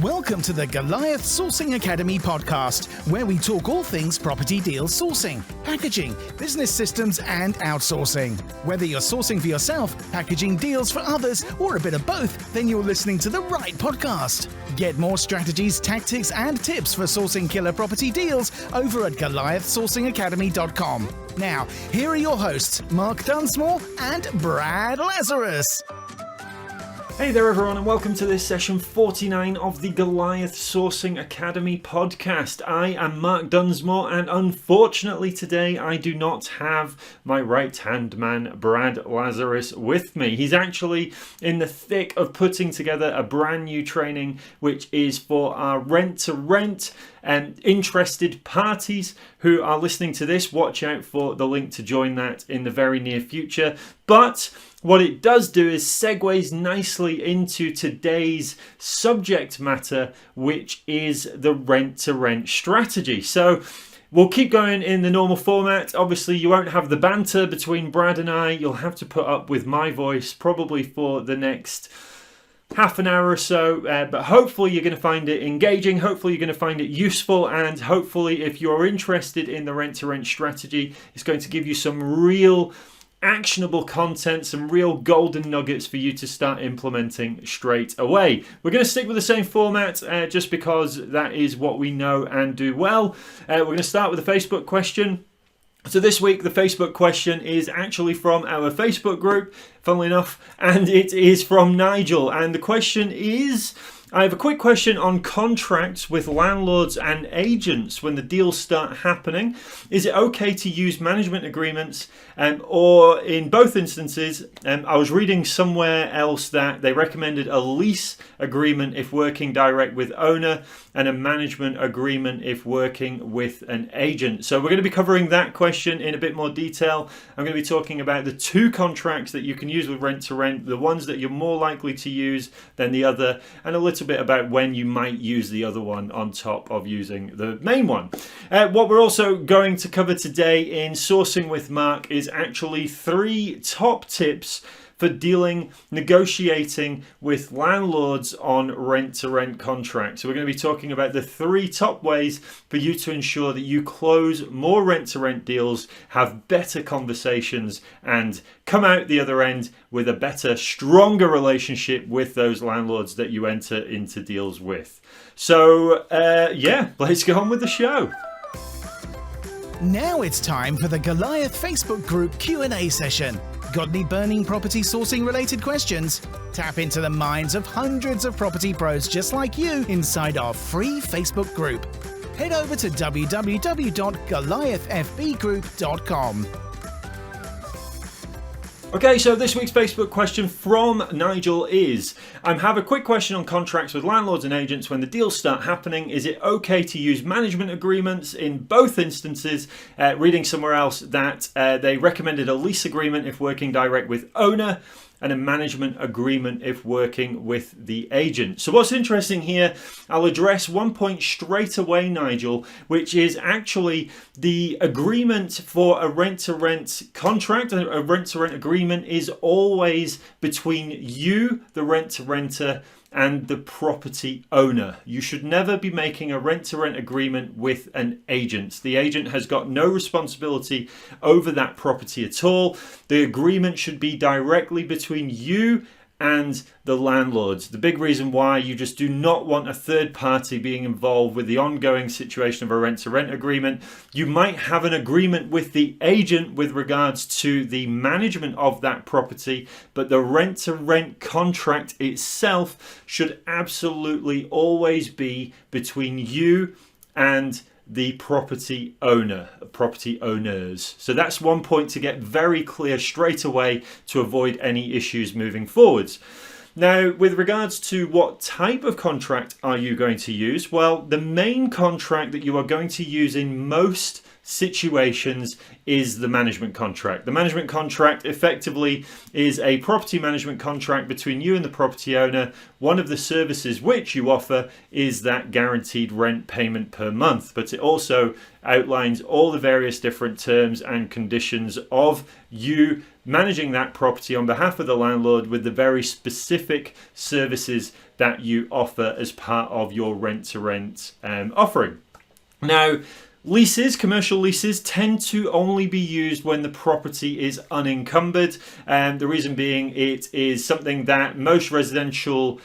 Welcome to the Goliath Sourcing Academy podcast, where we talk all things property deal sourcing, packaging, business systems, and outsourcing. Whether you're sourcing for yourself, packaging deals for others, or a bit of both, then you're listening to the right podcast. Get more strategies, tactics, and tips for sourcing killer property deals over at GoliathSourcingAcademy.com. Now, here are your hosts, Mark Dunsmore and Brad Lazarus. Hey there everyone, and welcome to this session 49 of the Goliath Sourcing Academy podcast. I am Mark Dunsmore, and unfortunately today I do not have my right-hand man Brad Lazarus with me. He's actually in the thick of putting together a brand new training which is for our rent-to-rent and interested parties who are listening to this. Watch out for the link to join that in the very near future. But what it does do is segues nicely into today's subject matter, which is the rent-to-rent strategy. So we'll keep going in the normal format. Obviously, you won't have the banter between Brad and I. You'll have to put up with my voice probably for the next half an hour or so, but hopefully you're going to find it engaging, hopefully you're going to find it useful, and hopefully if you're interested in the rent-to-rent strategy, it's going to give you some real actionable content, some real golden nuggets for you to start implementing straight away. We're going to stick with the same format just because that is what we know and do well. We're going to start with a Facebook question. So this week the Facebook question is actually from our Facebook group, funnily enough, and it is from Nigel. And the question is, I have a quick question on contracts with landlords and agents when the deals start happening. Is it okay to use management agreements or in both instances? I was reading somewhere else that they recommended a lease agreement if working direct with owner and a management agreement if working with an agent. So we're going to be covering that question in a bit more detail. I'm going to be talking about the two contracts that you can use with rent to rent, the ones that you're more likely to use than the other, and a little bit about when you might use the other one on top of using the main one. What we're also going to cover today in Sourcing with Mark is actually 3 top tips for negotiating with landlords on rent-to-rent contracts. So we're going to be talking about the 3 top ways for you to ensure that you close more rent-to-rent deals, have better conversations, and come out the other end with a better, stronger relationship with those landlords that you enter into deals with. So, let's go on with the show. Now it's time for the Goliath Facebook group Q&A session. Got any burning property sourcing related questions? Tap into the minds of hundreds of property pros just like you inside our free Facebook group. Head over to www.goliathfbgroup.com. Okay, so this week's Facebook question from Nigel is, I have a quick question on contracts with landlords and agents when the deals start happening. Is it okay to use management agreements in both instances? Reading somewhere else that they recommended a lease agreement if working direct with owner and a management agreement if working with the agent. So what's interesting here, I'll address one point straight away, Nigel, which is actually the agreement for a rent-to-rent contract. A rent-to-rent agreement is always between you, the rent-to-renter, and the property owner. You should never be making a rent-to-rent agreement with an agent. The agent has got no responsibility over that property at all. The agreement should be directly between you and the landlords. The big reason why you just do not want a third party being involved with the ongoing situation of a rent-to-rent agreement. You might have an agreement with the agent with regards to the management of that property, but the rent-to-rent contract itself should absolutely always be between you and the property owner, property owners. So that's one point to get very clear straight away to avoid any issues moving forwards. Now, with regards to what type of contract are you going to use? Well, the main contract that you are going to use in most situations is the management contract. The management contract effectively is a property management contract between you and the property owner. One of the services which you offer is that guaranteed rent payment per month, but it also outlines all the various different terms and conditions of you managing that property on behalf of the landlord with the very specific services that you offer as part of your rent-to-rent offering. Now, leases, commercial leases, tend to only be used when the property is unencumbered. The reason being it is something that most residential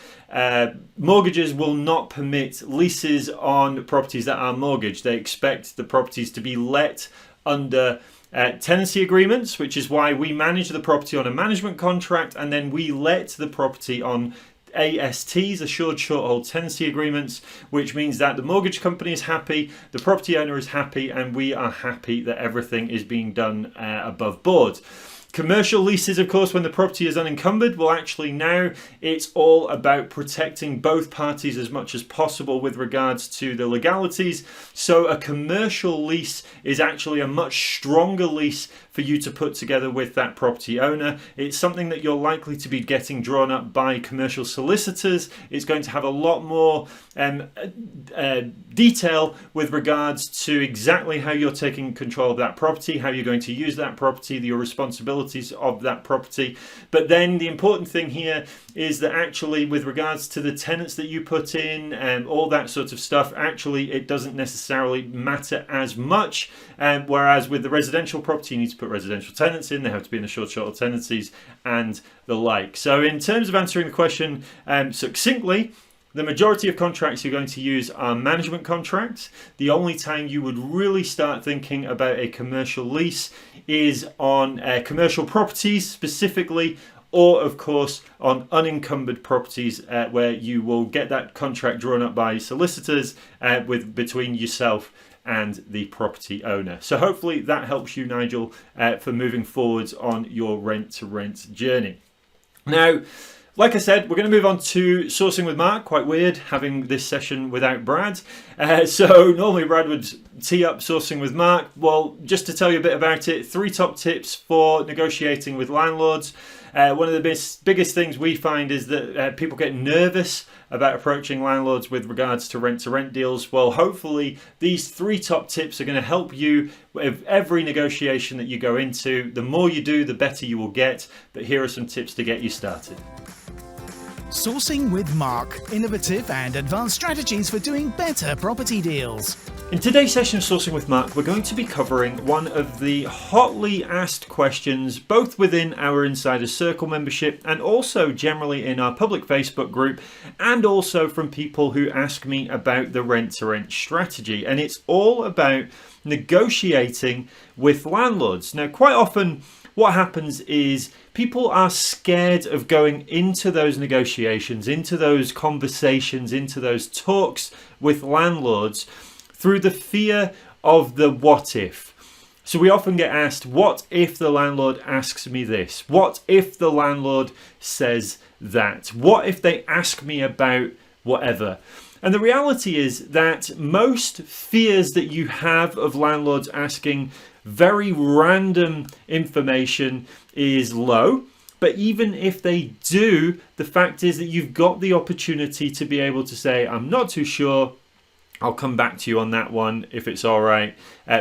mortgages will not permit leases on properties that are mortgaged. They expect the properties to be let under tenancy agreements, which is why we manage the property on a management contract, and then we let the property on ASTs, assured short hold tenancy agreements, which means that the mortgage company is happy, the property owner is happy, and we are happy that everything is being done above board. Commercial leases, of course, when the property is unencumbered, well, actually now it's all about protecting both parties as much as possible with regards to the legalities. So a commercial lease is actually a much stronger lease for you to put together with that property owner. It's something that you're likely to be getting drawn up by commercial solicitors. It's going to have a lot more detail with regards to exactly how you're taking control of that property, how you're going to use that property, your responsibilities of that property. But then the important thing here is that actually with regards to the tenants that you put in and all that sort of stuff, actually it doesn't necessarily matter as much. Whereas with the residential property, you need to put residential tenants in, they have to be in the short tenancies and the like. So in terms of answering the question succinctly, the majority of contracts you're going to use are management contracts. The only time you would really start thinking about a commercial lease is on commercial properties specifically, or of course on unencumbered properties where you will get that contract drawn up by solicitors between yourself and the property owner. So hopefully that helps you, Nigel, for moving forwards on your rent-to-rent journey. Now, like I said, we're going to move on to sourcing with Mark. Quite weird having this session without Brad. So normally Brad would tee up sourcing with Mark. Well, just to tell you a bit about it, 3 top tips for negotiating with landlords. One of the biggest things we find is that people get nervous about approaching landlords with regards to rent-to-rent deals. Well, hopefully these 3 top tips are going to help you with every negotiation that you go into. The more you do, the better you will get. But here are some tips to get you started. Sourcing with Mark. Innovative and advanced strategies for doing better property deals. In today's session of Sourcing with Mark, we're going to be covering one of the hotly asked questions, both within our Insider Circle membership and also generally in our public Facebook group, and also from people who ask me about the rent-to-rent strategy. And it's all about negotiating with landlords. Now, quite often what happens is people are scared of going into those negotiations, into those conversations, into those talks with landlords through the fear of the what if. So we often get asked, what if the landlord asks me this? What if the landlord says that? What if they ask me about whatever? And the reality is that most fears that you have of landlords asking very random information is low. But even if they do, the fact is that you've got the opportunity to be able to say, I'm not too sure, I'll come back to you on that one if it's all right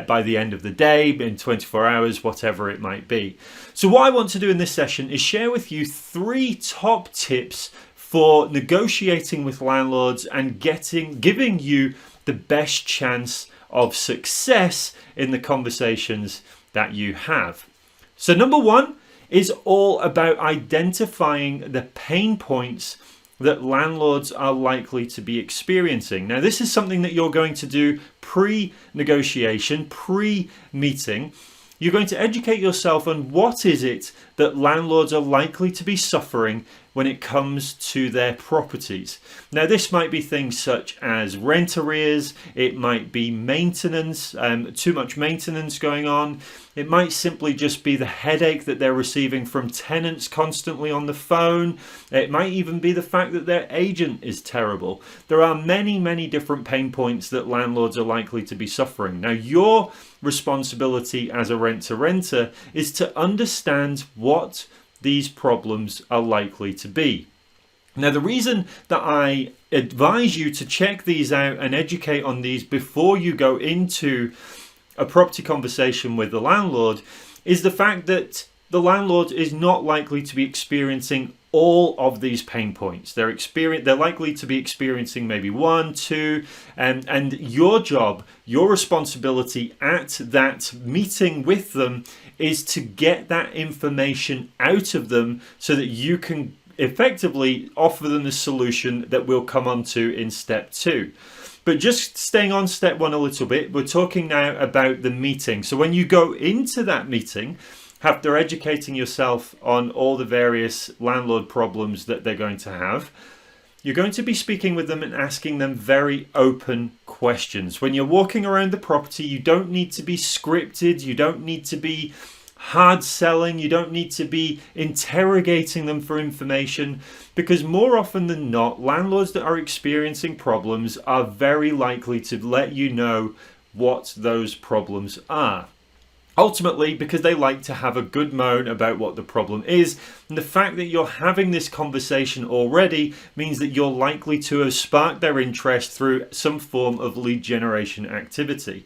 by the end of the day, in 24 hours, whatever it might be. So what I want to do in this session is share with you 3 top tips for negotiating with landlords and giving you the best chance of success in the conversations that you have. So number 1 is all about identifying the pain points that landlords are likely to be experiencing. Now, this is something that you're going to do pre-negotiation, pre-meeting. You're going to educate yourself on what is it that landlords are likely to be suffering when it comes to their properties. Now, this might be things such as rent arrears, it might be maintenance, too much maintenance going on. It might simply just be the headache that they're receiving from tenants constantly on the phone. It might even be the fact that their agent is terrible. There are many, many different pain points that landlords are likely to be suffering. Now, your responsibility as a rent-to-renter is to understand what these problems are likely to be. Now, the reason that I advise you to check these out and educate on these before you go into a property conversation with the landlord is the fact that the landlord is not likely to be experiencing all of these pain points. They're likely to be experiencing maybe one, two, and your job, your responsibility at that meeting with them is to get that information out of them so that you can effectively offer them the solution that we'll come on to in step 2. But just staying on step 1 a little bit, we're talking now about the meeting. So when you go into that meeting, after educating yourself on all the various landlord problems that they're going to have, you're going to be speaking with them and asking them very open questions. When you're walking around the property, you don't need to be scripted, you don't need to be hard selling, you don't need to be interrogating them for information, because more often than not, landlords that are experiencing problems are very likely to let you know what those problems are. Ultimately, because they like to have a good moan about what the problem is, and the fact that you're having this conversation already means that you're likely to have sparked their interest through some form of lead generation activity.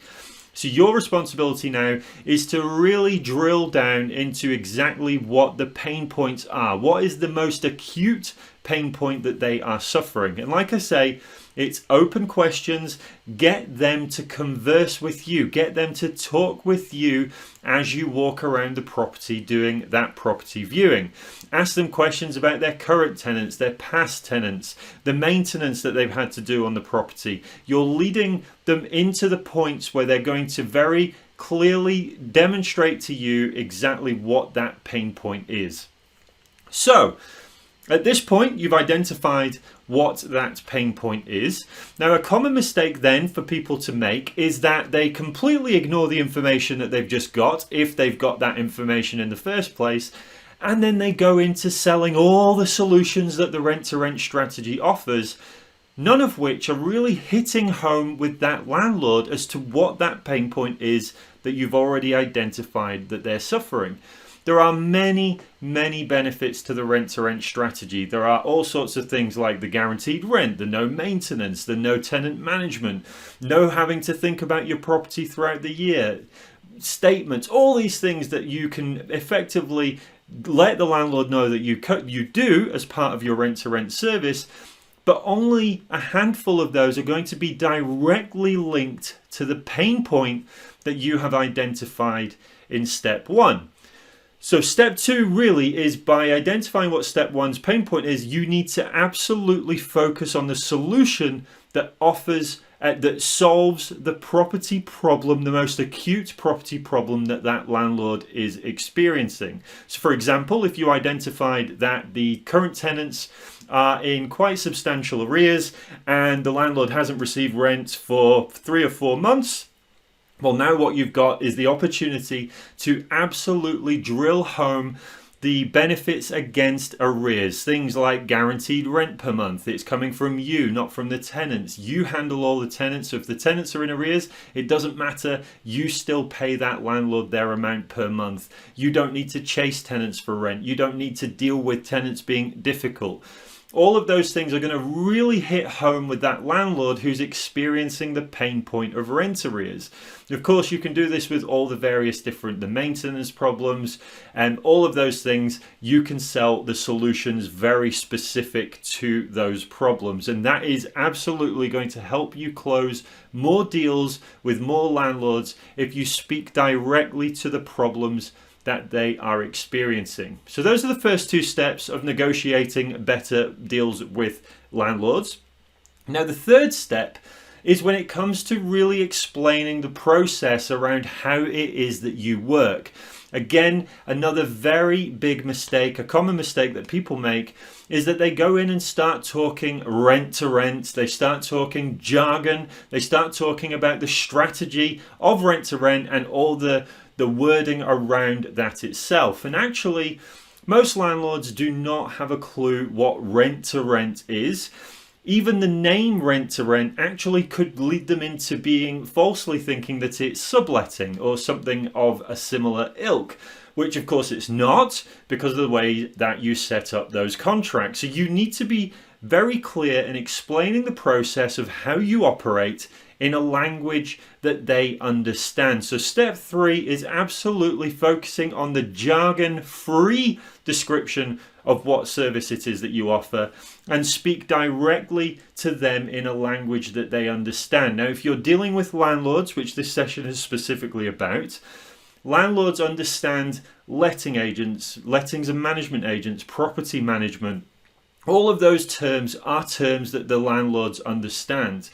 So your responsibility now is to really drill down into exactly what the pain points are. What is the most acute pain point that they are suffering? And like I say, it's open questions. Get them to converse with you. Get them to talk with you as you walk around the property doing that property viewing. Ask them questions about their current tenants, their past tenants, the maintenance that they've had to do on the property. You're leading them into the points where they're going to very clearly demonstrate to you exactly what that pain point is. So, at this point, you've identified what that pain point is. Now, a common mistake then for people to make is that they completely ignore the information that they've just got, if they've got that information in the first place, and then they go into selling all the solutions that the rent-to-rent strategy offers, none of which are really hitting home with that landlord as to what that pain point is that you've already identified that they're suffering. There are many, many benefits to the rent-to-rent strategy. There are all sorts of things like the guaranteed rent, the no maintenance, the no tenant management, no having to think about your property throughout the year, statements, all these things that you can effectively let the landlord know that you do as part of your rent-to-rent service, but only a handful of those are going to be directly linked to the pain point that you have identified in step 1. So step 2 really is, by identifying what step 1's pain point is, you need to absolutely focus on the solution that that solves the property problem, the most acute property problem that landlord is experiencing. So for example, if you identified that the current tenants are in quite substantial arrears and the landlord hasn't received rent for 3 or 4 months, well, now what you've got is the opportunity to absolutely drill home the benefits against arrears. Things like guaranteed rent per month. It's coming from you, not from the tenants. You handle all the tenants. So if the tenants are in arrears, it doesn't matter. You still pay that landlord their amount per month. You don't need to chase tenants for rent. You don't need to deal with tenants being difficult. All of those things are going to really hit home with that landlord who's experiencing the pain point of rent arrears. Of course, you can do this with all the various different maintenance problems and all of those things. You can sell the solutions very specific to those problems, and that is absolutely going to help you close more deals with more landlords if you speak directly to the problems that they are experiencing. So those are the first 2 steps of negotiating better deals with landlords. Now, the third step is when it comes to really explaining the process around how it is that you work. Again, another very big mistake, a common mistake that people make, is that they go in and start talking rent to rent, they start talking jargon, they start talking about the strategy of rent to rent and all the wording around that itself. And actually, most landlords do not have a clue what rent to rent is. Even the name rent to rent actually could lead them into being falsely thinking that it's subletting or something of a similar ilk, which of course it's not, because of the way that you set up those contracts. So you need to be very clear in explaining the process of how you operate in a language that they understand. So step 3 is absolutely focusing on the jargon-free description of what service it is that you offer and speak directly to them in a language that they understand. Now, if you're dealing with landlords, which this session is specifically about, landlords understand letting agents, lettings and management agents, property management. All of those terms are terms that the landlords understand.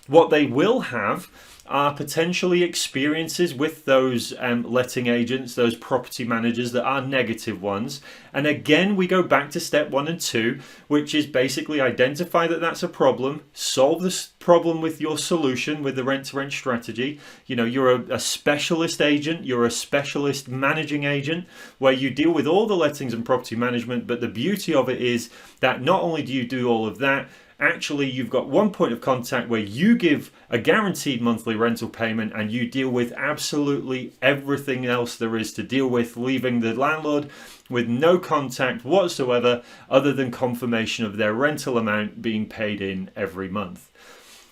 What they will have are potentially experiences with those letting agents, those property managers that are negative ones. And again, we go back to step 1 and 2, which is basically identify that that's a problem, solve this problem with your solution, with the rent-to-rent strategy. You know, you're a specialist agent, you're a specialist managing agent where you deal with all the lettings and property management, but the beauty of it is that not only do you do all of that, actually you've got one point of contact where you give a guaranteed monthly rental payment and you deal with absolutely everything else there is to deal with, leaving the landlord with no contact whatsoever other than confirmation of their rental amount being paid in every month.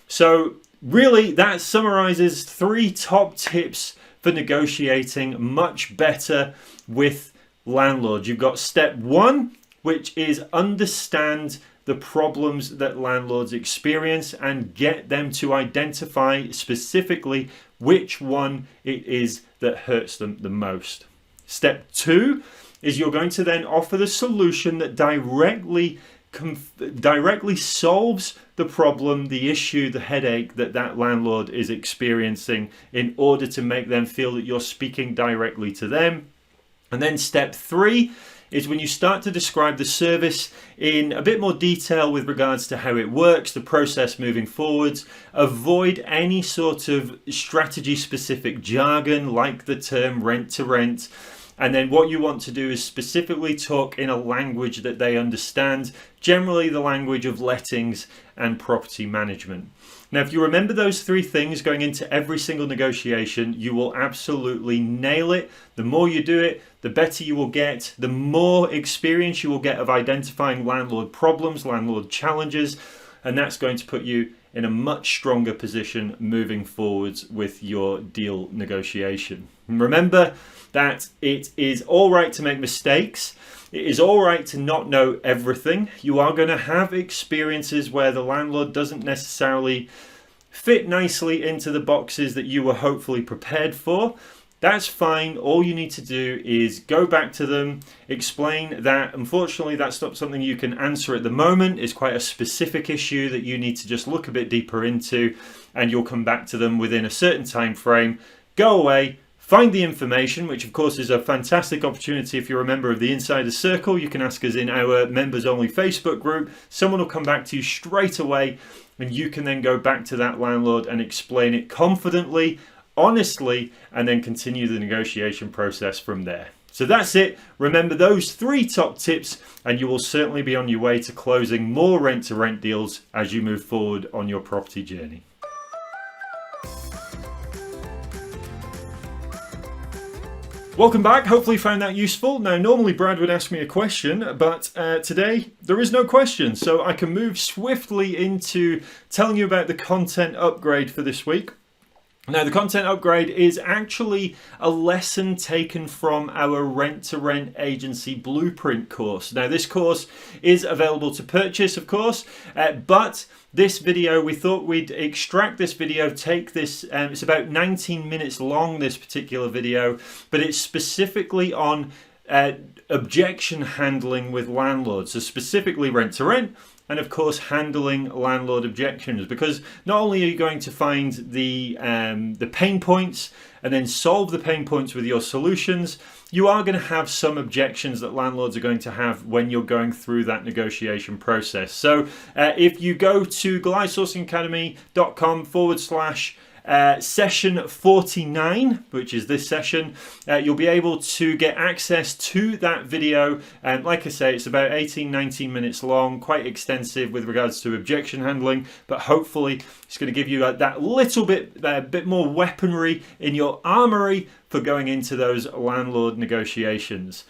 So really that summarizes 3 top tips for negotiating much better with landlords. You've got step 1, which is understand the problems that landlords experience and get them to identify specifically which one it is that hurts them the most. Step 2 is you're going to then offer the solution that directly solves the problem, the issue, the headache that landlord is experiencing in order to make them feel that you're speaking directly to them. And then step 3 is when you start to describe the service in a bit more detail with regards to how it works, the process moving forwards. Avoid any sort of strategy specific jargon like the term rent to rent. And then what you want to do is specifically talk in a language that they understand, generally the language of lettings and property management. Now, if you remember those 3 things going into every single negotiation, you will absolutely nail it. The more you do it, the better you will get, the more experience you will get of identifying landlord problems, landlord challenges, and that's going to put you in a much stronger position moving forwards with your deal negotiation. And remember that it is all right to make mistakes. It is all right to not know everything. You are going to have experiences where the landlord doesn't necessarily fit nicely into the boxes that you were hopefully prepared for. That's fine. All you need to do is go back to them, explain that unfortunately that's not something you can answer at the moment. It's quite a specific issue that you need to just look a bit deeper into, and you'll come back to them within a certain time frame. Go away, find the information, which of course is a fantastic opportunity. If you're a member of the Insider Circle, you can ask us in our members only Facebook group. Someone will come back to you straight away, and you can then go back to that landlord and explain it confidently, honestly, and then continue the negotiation process from there. So that's it. Remember those 3 top tips and you will certainly be on your way to closing more rent-to-rent deals as you move forward on your property journey. Welcome back. Hopefully you found that useful. Now, normally Brad would ask me a question, but today there is no question. So I can move swiftly into telling you about the content upgrade for this week. Now, the content upgrade is actually a lesson taken from our rent-to-rent agency blueprint course. Now, this course is available to purchase, of course, but this video, we thought we'd extract this video, take this, it's about 19 minutes long, this particular video, but it's specifically on objection handling with landlords, so specifically rent to rent, and of course handling landlord objections, because not only are you going to find the pain points and then solve the pain points with your solutions, you are going to have some objections that landlords are going to have when you're going through that negotiation process. So if you go to goliathsourcingacademy.com/ session 49, which is this session, you'll be able to get access to that video. And like I say, it's about 18-19 minutes long, quite extensive with regards to objection handling, but hopefully it's going to give you that little bit more weaponry in your armory for going into those landlord negotiations.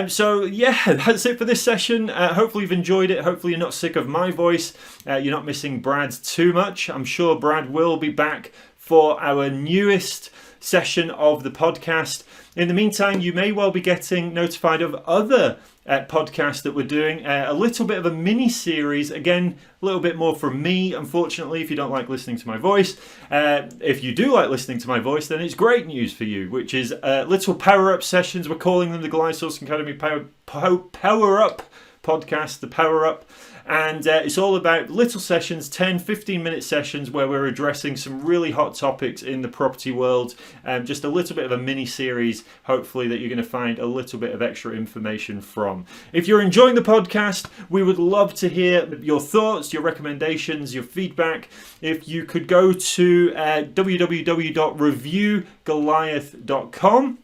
So yeah, that's it for this session. Hopefully you've enjoyed it. Hopefully you're not sick of my voice. You're not missing Brad too much. I'm sure Brad will be back for our newest session of the podcast. In the meantime, you may well be getting notified of other podcasts that we're doing. A little bit of a mini series, again, a little bit more from me, unfortunately, if you don't like listening to my voice. If you do like listening to my voice, then it's great news for you, which is little power-up sessions. We're calling them the Goliath Sourcing Academy Power-Up podcast, the Power-Up. And it's all about little sessions, 10-15 minute sessions where we're addressing some really hot topics in the property world. Just a little bit of a mini series, hopefully, that you're going to find a little bit of extra information from. If you're enjoying the podcast, we would love to hear your thoughts, your recommendations, your feedback. If you could go to www.reviewgoliath.com.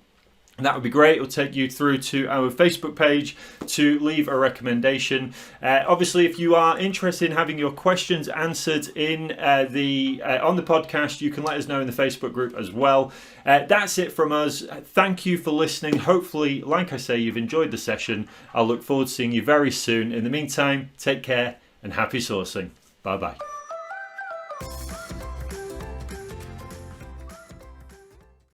That would be great. It'll take you through to our Facebook page to leave a recommendation. Obviously, if you are interested in having your questions answered in on the podcast, you can let us know in the Facebook group as well. That's it from us. Thank you for listening. Hopefully, like I say, you've enjoyed the session. I'll look forward to seeing you very soon. In the meantime, take care and happy sourcing. Bye-bye.